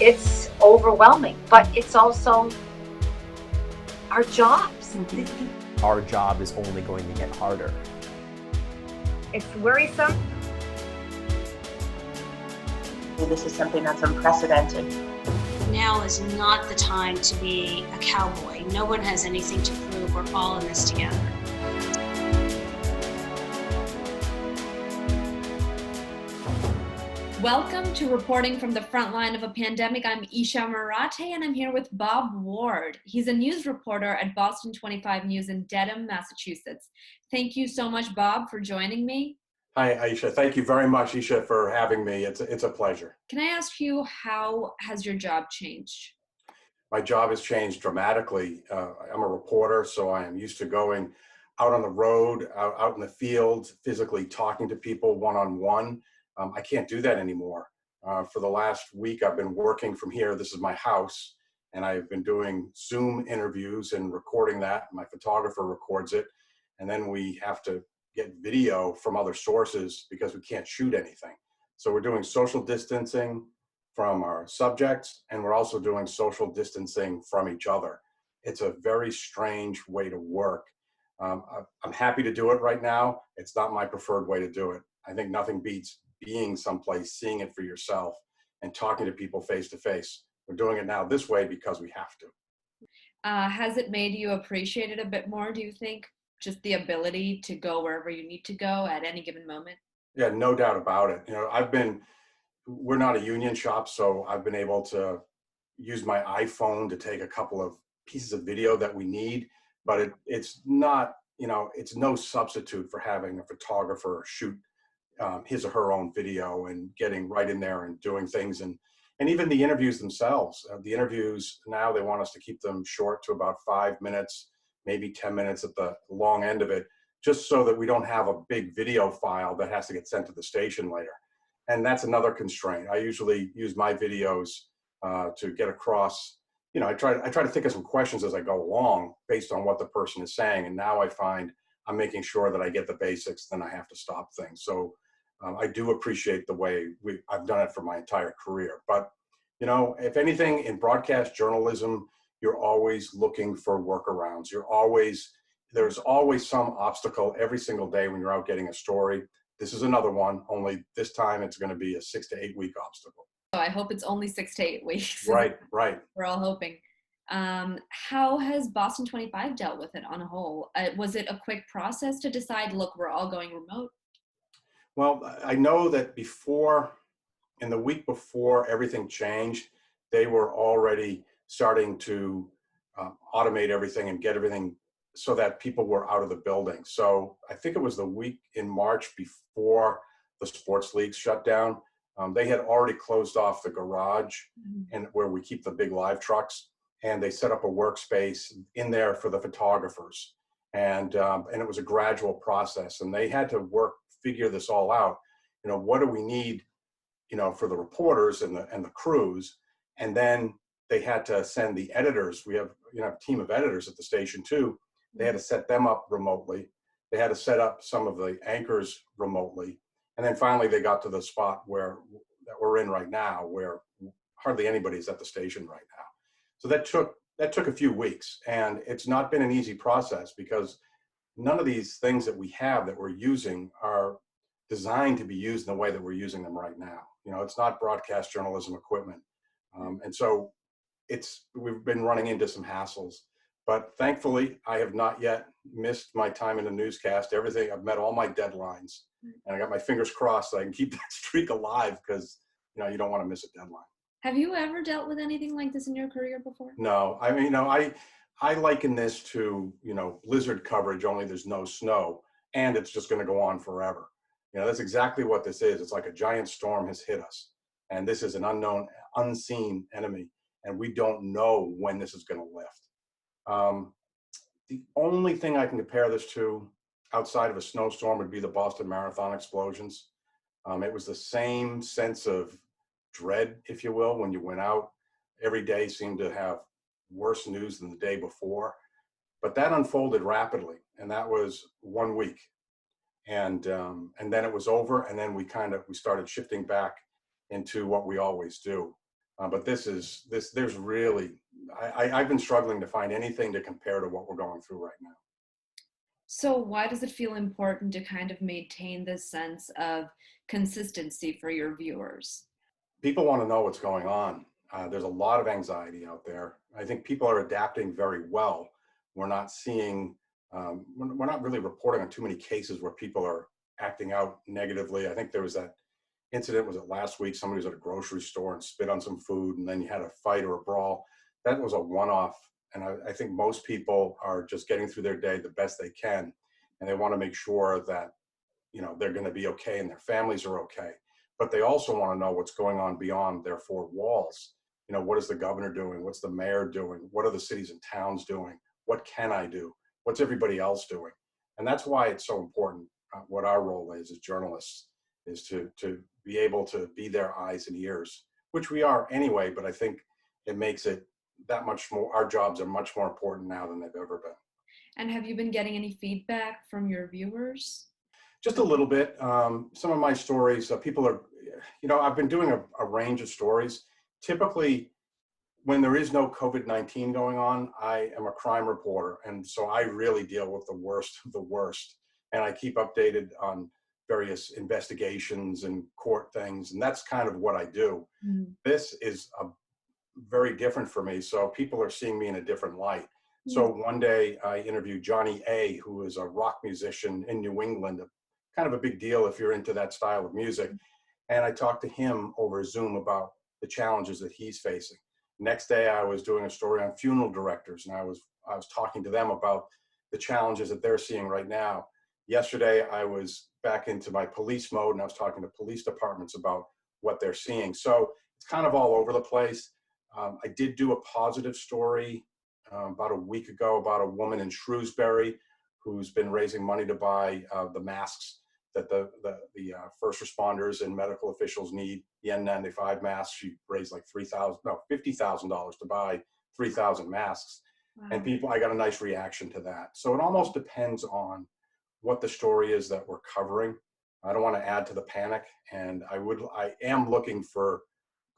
It's overwhelming, but it's also our jobs. Our job is only going to get harder. It's worrisome. This is something that's unprecedented. Now is not the time to be a cowboy. No one has anything to prove. We're all in this together. Welcome to Reporting from the Frontline of a Pandemic. I'm Isha Marathe, and I'm here with Bob Ward. He's a news reporter at Boston-25 News in Dedham, Massachusetts. Thank you so much, Bob, for joining me. Hi, Aisha. Thank you very much, Isha, for having me. It's a pleasure. Can I ask you, how has your job changed? My job has changed dramatically. I'm a reporter, so I am used to going out on the road, out in the field, physically talking to people one-on-one. I can't do that anymore. For the last week, I've been working from here. This is my house, and I've been doing Zoom interviews and recording that. My photographer records it, and then we have to get video from other sources because we can't shoot anything. So we're doing social distancing from our subjects, and we're also doing social distancing from each other. It's a very strange way to work. I'm happy to do it right now. It's not my preferred way to do it. I think nothing beats being someplace, seeing it for yourself, and talking to people face to face. We're doing it now this way because we have to. Has it made you appreciate it a bit more, do you think? Just the ability to go wherever you need to go at any given moment? Yeah, no doubt about it. You know, we're not a union shop, so I've been able to use my iPhone to take a couple of pieces of video that we need, but it's not, it's no substitute for having a photographer shoot his or her own video and getting right in there and doing things. And even the interviews themselves, the interviews now, they want us to keep them short to about 5 minutes, maybe 10 minutes at the long end of it, just so that we don't have a big video file that has to get sent to the station later. And that's another constraint. I usually use my videos to get across, I try to think of some questions as I go along based on what the person is saying. And now I find I'm making sure that I get the basics, then I have to stop things. So I do appreciate the way I've done it for my entire career. But, if anything, in broadcast journalism, you're always looking for workarounds. There's always some obstacle every single day when you're out getting a story. This is another one, only this time it's going to be a 6 to 8 week obstacle. So I hope it's only 6 to 8 weeks. Right. We're all hoping. How has Boston-25 dealt with it on a whole? Was it a quick process to decide, look, we're all going remote? Well, I know that in the week before everything changed, they were already starting to automate everything and get everything so that people were out of the building. So I think it was the week in March before the sports leagues shut down. They had already closed off the garage and where we keep the big live trucks, and they set up a workspace in there for the photographers. And it was a gradual process, and they had to figure this all out. What do we need, for the reporters and the crews? And then they had to send the editors. We have, a team of editors at the station too. They had to set them up remotely. They had to set up some of the anchors remotely. And then finally they got to the spot that we're in right now, where hardly anybody's at the station right now. So that took a few weeks, and it's not been an easy process because none of these things that we have that we're using are designed to be used in the way that we're using them right now. It's not broadcast journalism equipment. And so we've been running into some hassles, but thankfully I have not yet missed my time in the newscast. I've met all my deadlines, and I got my fingers crossed so I can keep that streak alive, because, you don't want to miss a deadline. Have you ever dealt with anything like this in your career before? No, I mean, I liken this to, blizzard coverage, only there's no snow, and it's just going to go on forever. That's exactly what this is. It's like a giant storm has hit us, and this is an unknown, unseen enemy, and we don't know when this is going to lift. The only thing I can compare this to outside of a snowstorm would be the Boston Marathon explosions. It was the same sense of dread, if you will, when you went out. Every day seemed to have worse news than the day before, but that unfolded rapidly, and that was 1 week. And then it was over, and then we started shifting back into what we always do. But there's really, I've been struggling to find anything to compare to what we're going through right now. So why does it feel important to kind of maintain this sense of consistency for your viewers? People want to know what's going on. There's a lot of anxiety out there. I think people are adapting very well. We're not seeing, we're not really reporting on too many cases where people are acting out negatively. I think there was that incident, was it last week? Somebody was at a grocery store and spit on some food, and then you had a fight or a brawl. That was a one-off. And I think most people are just getting through their day the best they can. And they want to make sure that, they're going to be okay and their families are okay. But they also want to know what's going on beyond their four walls. What is the governor doing? What's the mayor doing? What are the cities and towns doing? What can I do? What's everybody else doing? And that's why it's so important. What our role is as journalists is to be able to be their eyes and ears, which we are anyway, but I think it makes it that much more, our jobs are much more important now than they've ever been. And have you been getting any feedback from your viewers? Just a little bit. Some of my stories, people are, I've been doing a range of stories. Typically, when there is no COVID-19 going on, I am a crime reporter. And so I really deal with the worst of the worst. And I keep updated on various investigations and court things. And that's kind of what I do. Mm-hmm. This is very different for me. So people are seeing me in a different light. Mm-hmm. So one day I interviewed Johnny A., who is a rock musician in New England, kind of a big deal if you're into that style of music. And I talked to him over Zoom about the challenges that he's facing. Next day, I was doing a story on funeral directors, and I was talking to them about the challenges that they're seeing right now. Yesterday, I was back into my police mode, and I was talking to police departments about what they're seeing. So it's kind of all over the place. I did do a positive story about a week ago about a woman in Shrewsbury who's been raising money to buy the masks that the first responders and medical officials need, the N95 masks. She raised like $50,000 to buy 3,000 masks. Wow. And I got a nice reaction to that. So it almost depends on what the story is that we're covering. I don't want to add to the panic, and I am looking for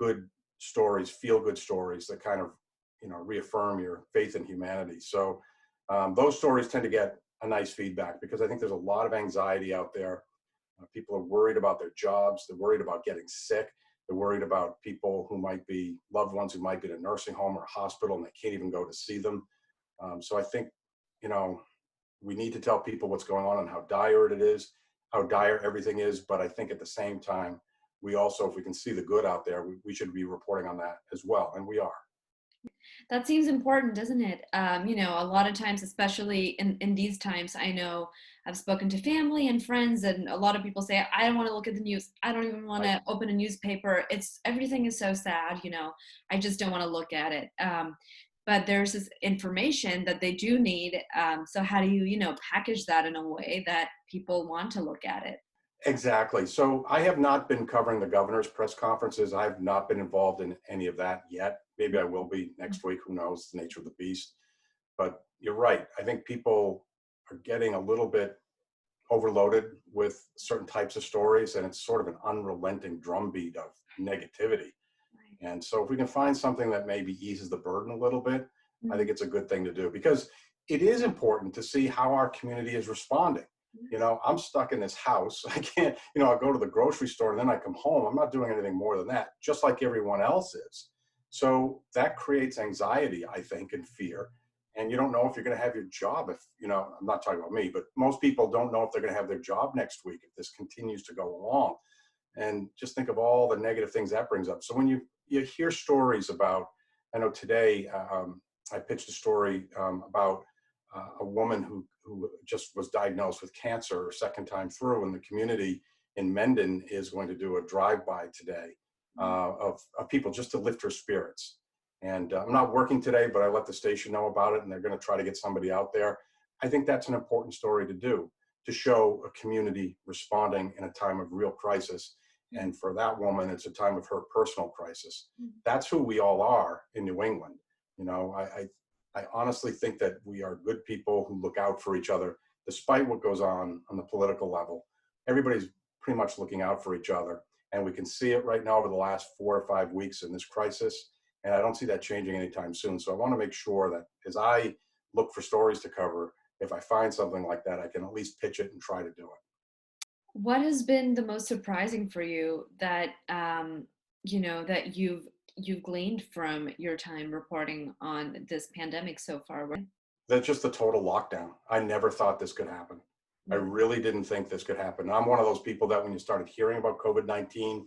good stories, feel-good stories that kind of, reaffirm your faith in humanity. So those stories tend to get a nice feedback because I think there's a lot of anxiety out there. People are worried about their jobs. They're worried about getting sick. They're worried about people who might be loved ones who might be in a nursing home or a hospital and they can't even go to see them. So I think, we need to tell people what's going on and how dire it is, how dire everything is. But I think at the same time, we also, if we can see the good out there, we should be reporting on that as well. And we are. That seems important, doesn't it? A lot of times, especially in these times, I know I've spoken to family and friends, and a lot of people say, I don't want to look at the news. I don't even want to open a newspaper. Everything is so sad, I just don't want to look at it. But there's this information that they do need. So how do you, package that in a way that people want to look at it? Exactly. So I have not been covering the governor's press conferences. I have not been involved in any of that yet. Maybe I will be next week. Who knows? The nature of the beast. But you're right. I think people are getting a little bit overloaded with certain types of stories, and it's sort of an unrelenting drumbeat of negativity. And so if we can find something that maybe eases the burden a little bit, I think it's a good thing to do, because it is important to see how our community is responding. I'm stuck in this house. I can't, I go to the grocery store and then I come home. I'm not doing anything more than that, just like everyone else is. So that creates anxiety, I think, and fear. And you don't know if you're going to have your job if, I'm not talking about me, but most people don't know if they're going to have their job next week if this continues to go along. And just think of all the negative things that brings up. So when you hear stories about, I know today I pitched a story about a woman who just was diagnosed with cancer her second time through, and the community in Mendon is going to do a drive-by today of people just to lift her spirits. And I'm not working today, but I let the station know about it, and they're going to try to get somebody out there. I think that's an important story to do, to show a community responding in a time of real crisis. And for that woman, it's a time of her personal crisis. That's who we all are in New England. I honestly think that we are good people who look out for each other, despite what goes on the political level. Everybody's pretty much looking out for each other. And we can see it right now over the last 4 or 5 weeks in this crisis. And I don't see that changing anytime soon. So I want to make sure that as I look for stories to cover, if I find something like that, I can at least pitch it and try to do it. What has been the most surprising for you that that you've gleaned from your time reporting on this pandemic so far? That's just the total lockdown. I never thought this could happen. I really didn't think this could happen. I'm one of those people that when you started hearing about COVID-19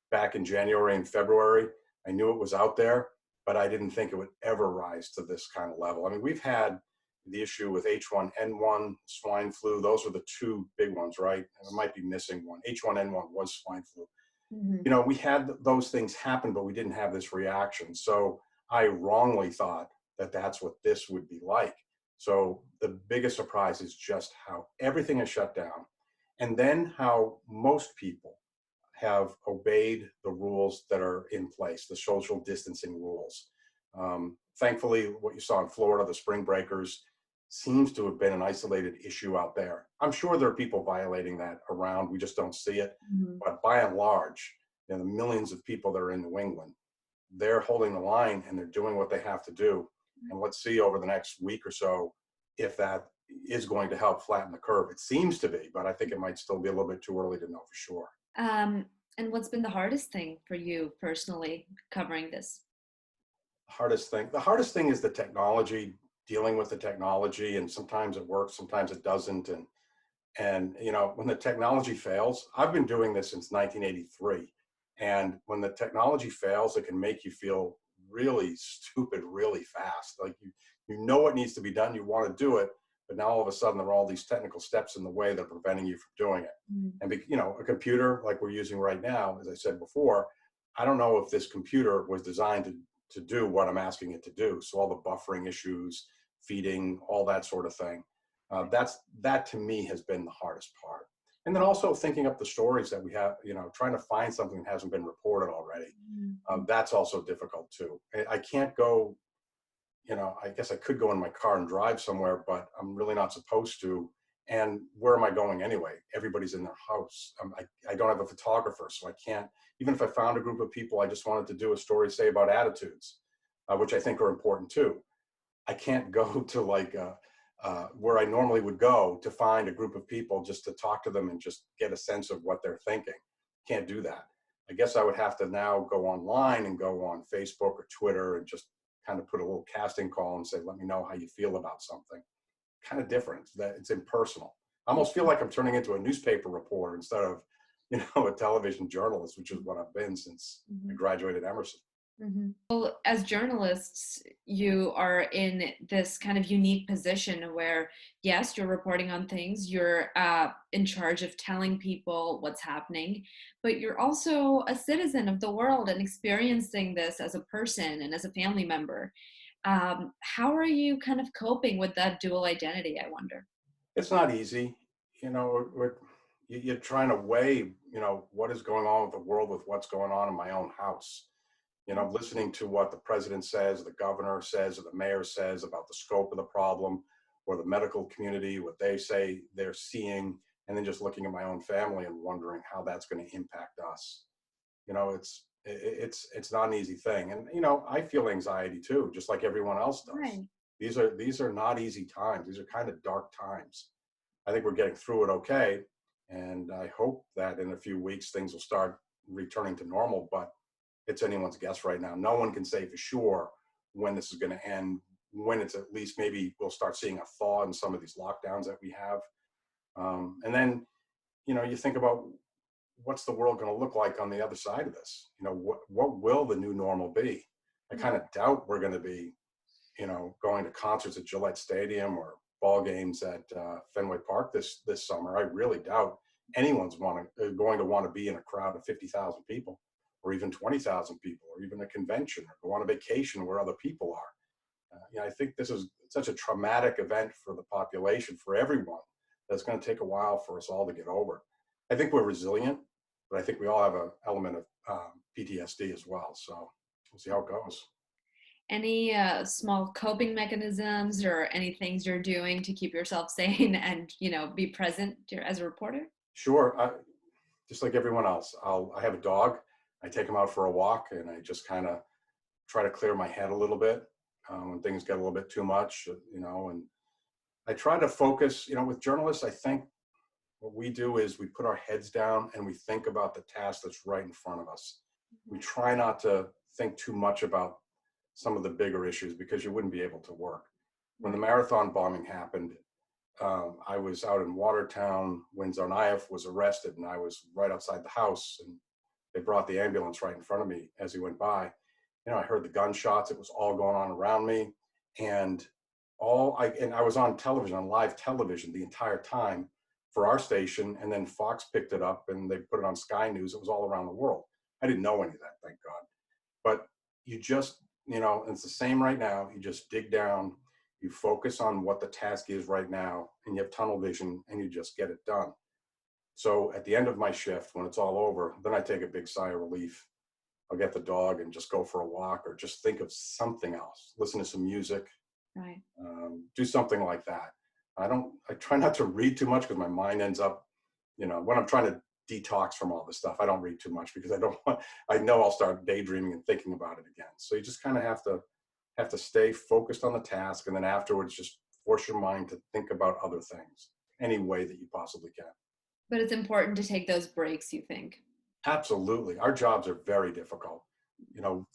back in January and February, I knew it was out there, but I didn't think it would ever rise to this kind of level. I mean, we've had the issue with H1N1, swine flu. Those were the two big ones, right? I might be missing one. H1N1 was swine flu. Mm-hmm. We had those things happen, but we didn't have this reaction. So I wrongly thought that that's what this would be like. So the biggest surprise is just how everything is shut down, and then how most people have obeyed the rules that are in place, the social distancing rules. Thankfully, what you saw in Florida, the spring breakers, seems to have been an isolated issue out there. I'm sure there are people violating that around. We just don't see it. Mm-hmm. But by and large, the millions of people that are in New England, they're holding the line and they're doing what they have to do. And let's see over the next week or so if that is going to help flatten the curve. It seems to be, but I think it might still be a little bit too early to know for sure. And what's been the hardest thing for you personally covering this? The hardest thing is the technology, dealing with the technology, and sometimes it works, sometimes it doesn't. And when the technology fails, I've been doing this since 1983. And when the technology fails, it can make you feel really stupid really fast. Like you know what needs to be done, you want to do it, but now all of a sudden there are all these technical steps in the way that are preventing you from doing it. Mm-hmm. And a computer like we're using right now, as I said before, I don't know if this computer was designed to do what I'm asking it to do. So all the buffering issues, feeding, all that sort of thing. That to me has been the hardest part. And then also thinking up the stories that we have, trying to find something that hasn't been reported already. That's also difficult too. I can't go, I guess I could go in my car and drive somewhere, but I'm really not supposed to. And where am I going anyway? Everybody's in their house. I don't have a photographer, so I can't, even if I found a group of people, I just wanted to do a story, say about attitudes, which I think are important too. I can't go to where I normally would go to find a group of people just to talk to them and just get a sense of what they're thinking. Can't do that. I guess I would have to now go online and go on Facebook or Twitter and just kind of put a little casting call and say, let me know how you feel about something. Kind of different, that it's impersonal. I almost feel like I'm turning into a newspaper reporter instead of, a television journalist, which is what I've been since I graduated Emerson. Mm-hmm. Well, as journalists, you are in this kind of unique position where, yes, you're reporting on things, you're in charge of telling people what's happening, but you're also a citizen of the world and experiencing this as a person and as a family member. How are you kind of coping with that dual identity, I wonder? It's not easy. You're trying to weigh, what is going on with the world with what's going on in my own house. Listening to what the president says, the governor says, or the mayor says about the scope of the problem, or the medical community, what they say they're seeing, and then just looking at my own family and wondering how that's going to impact us. It's not an easy thing. And, I feel anxiety too, just like everyone else does. Right. These are not easy times. These are kind of dark times. I think we're getting through it okay. And I hope that in a few weeks, things will start returning to normal, but it's anyone's guess right now. No one can say for sure when this is going to end, when it's at least maybe we'll start seeing a thaw in some of these lockdowns that we have. And then, you think about what's the world going to look like on the other side of this? What will the new normal be? I kind of doubt we're going to be, going to concerts at Gillette Stadium or ball games at Fenway Park this summer. I really doubt anyone's going to want to be in a crowd of 50,000 people. Or even 20,000 people, or even a convention, or go on a vacation where other people are. I think this is such a traumatic event for the population, for everyone, that's going to take a while for us all to get over. I think we're resilient, but I think we all have an element of PTSD as well. So we'll see how it goes. Any small coping mechanisms or any things you're doing to keep yourself sane and, be present as a reporter? Sure. just like everyone else. I have a dog. I take him out for a walk, and I just kind of try to clear my head a little bit when things get a little bit too much, and I try to focus, with journalists. I think what we do is we put our heads down and we think about the task that's right in front of us. We try not to think too much about some of the bigger issues because you wouldn't be able to work. When the marathon bombing happened, I was out in Watertown when Tsarnaev was arrested, and I was right outside the house, and they brought the ambulance right in front of me as he went by. I heard the gunshots. It was all going on around me, and I was on television, on live television the entire time for our station, and then Fox picked it up and they put it on Sky News. It was all around the world. I didn't know any of that, thank God. But you just, it's the same right now. You just dig down, you focus on what the task is right now, and you have tunnel vision, and you just get it done. So at the end of my shift, when it's all over, then I take a big sigh of relief. I'll get the dog and just go for a walk, or just think of something else, listen to some music, Right. Do something like that. I try not to read too much because my mind ends up, when I'm trying to detox from all this stuff, I don't read too much because I know I'll start daydreaming and thinking about it again. So you just kind of have to stay focused on the task, and then afterwards just force your mind to think about other things any way that you possibly can. But it's important to take those breaks, you think? Absolutely. Our jobs are very difficult.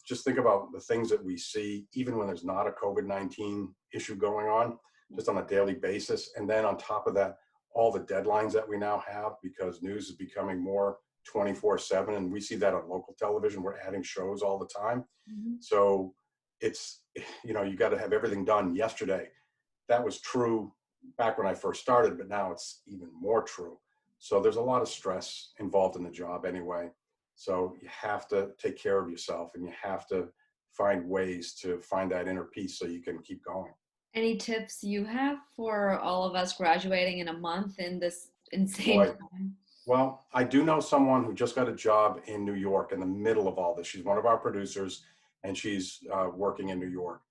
Just think about the things that we see, even when there's not a COVID-19 issue going on, just on a daily basis. And then on top of that, all the deadlines that we now have, because news is becoming more 24/7. And we see that on local television. We're adding shows all the time. Mm-hmm. So it's, you got to have everything done yesterday. That was true back when I first started, but now it's even more true. So there's a lot of stress involved in the job anyway. So you have to take care of yourself, and you have to find ways to find that inner peace so you can keep going. Any tips you have for all of us graduating in a month in this insane time? Well, I do know someone who just got a job in New York in the middle of all this. She's one of our producers, and she's working in New York.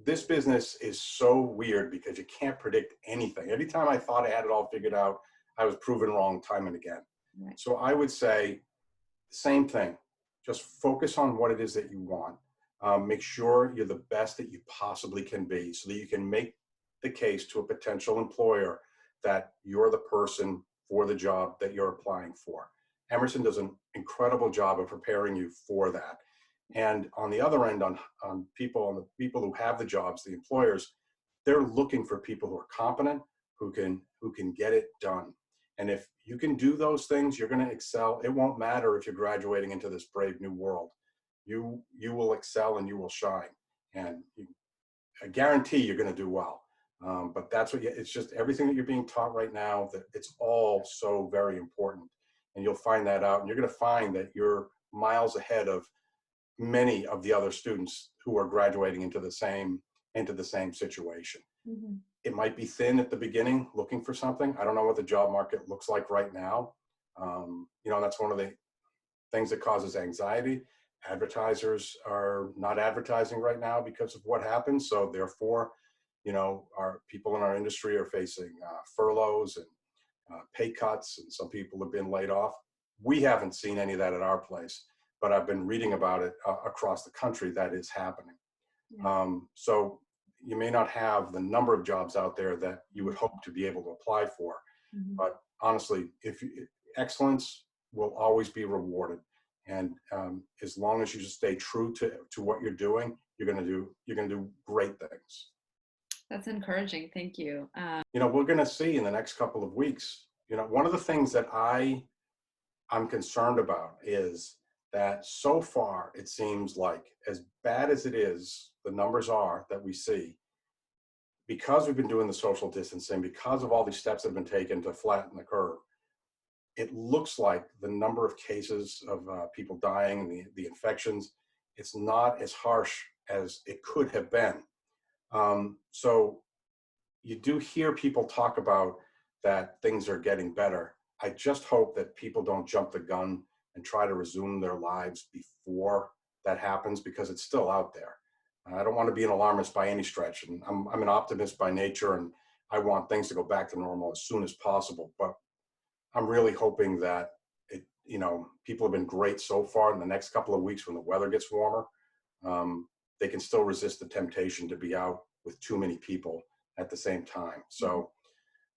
This business is so weird because you can't predict anything. Anytime I thought I had it all figured out, I was proven wrong time and again. Right. So I would say same thing. Just focus on what it is that you want. Make sure you're the best that you possibly can be so that you can make the case to a potential employer that you're the person for the job that you're applying for. Emerson does an incredible job of preparing you for that. And on the other end, on the people who have the jobs, the employers, they're looking for people who are competent, who can get it done. And if you can do those things, you're going to excel. It won't matter if you're graduating into this brave new world. You will excel and you will shine. And I guarantee you're going to do well. But that's it's just everything that you're being taught right now, that it's all so very important. And you'll find that out. And you're going to find that you're miles ahead of many of the other students who are graduating into the same situation. Mm-hmm. It might be thin at the beginning looking for something. I don't know what the job market looks like right now. That's one of the things that causes anxiety. Advertisers are not advertising right now because of what happened. So therefore, our people in our industry are facing furloughs and pay cuts, and some people have been laid off. We haven't seen any of that at our place, but I've been reading about it across the country that is happening. Yeah. So you may not have the number of jobs out there that you would hope to be able to apply for, mm-hmm. but honestly, excellence will always be rewarded. And as long as you just stay true to what you're doing, you're going to do great things. That's encouraging. Thank you. We're going to see in the next couple of weeks, one of the things that I'm concerned about is that so far, it seems like as bad as it is, the numbers are that we see, because we've been doing the social distancing, because of all these steps that have been taken to flatten the curve, it looks like the number of cases of people dying and the infections, it's not as harsh as it could have been. So you do hear people talk about that things are getting better. I just hope that people don't jump the gun and try to resume their lives before that happens, because it's still out there. I don't want to be an alarmist by any stretch, and I'm an optimist by nature, and I want things to go back to normal as soon as possible. But I'm really hoping that people have been great so far. In the next couple of weeks when the weather gets warmer, they can still resist the temptation to be out with too many people at the same time. So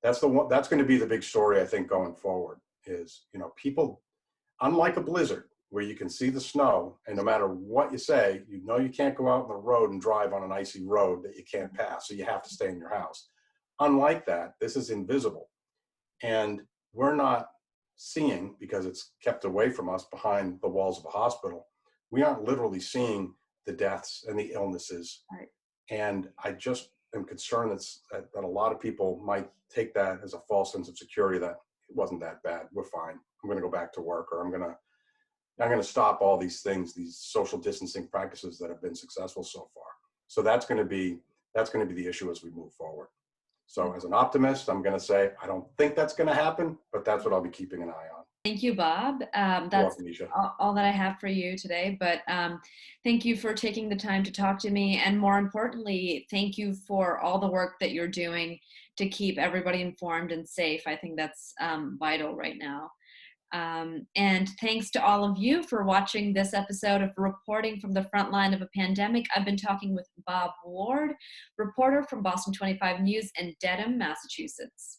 that's going to be the big story, I think, going forward is, people, unlike a blizzard where you can see the snow and no matter what you say, you can't go out on the road and drive on an icy road that you can't pass. So you have to stay in your house. Unlike that, this is invisible. And we're not seeing, because it's kept away from us behind the walls of a hospital, we aren't literally seeing the deaths and the illnesses. Right. And I just am concerned that a lot of people might take that as a false sense of security, that it wasn't that bad, we're fine, I'm going to go back to work, or I'm going to stop all these things, these social distancing practices that have been successful so far. So that's going to be the issue as we move forward. So as an optimist, I'm going to say, I don't think that's going to happen, but that's what I'll be keeping an eye on. Thank you, Bob. That's welcome, Isha. all that I have for you today. But thank you for taking the time to talk to me. And more importantly, thank you for all the work that you're doing to keep everybody informed and safe. I think that's vital right now. And thanks to all of you for watching this episode of Reporting from the Frontline of a Pandemic. I've been talking with Bob Ward, reporter from Boston 25 News in Dedham, Massachusetts.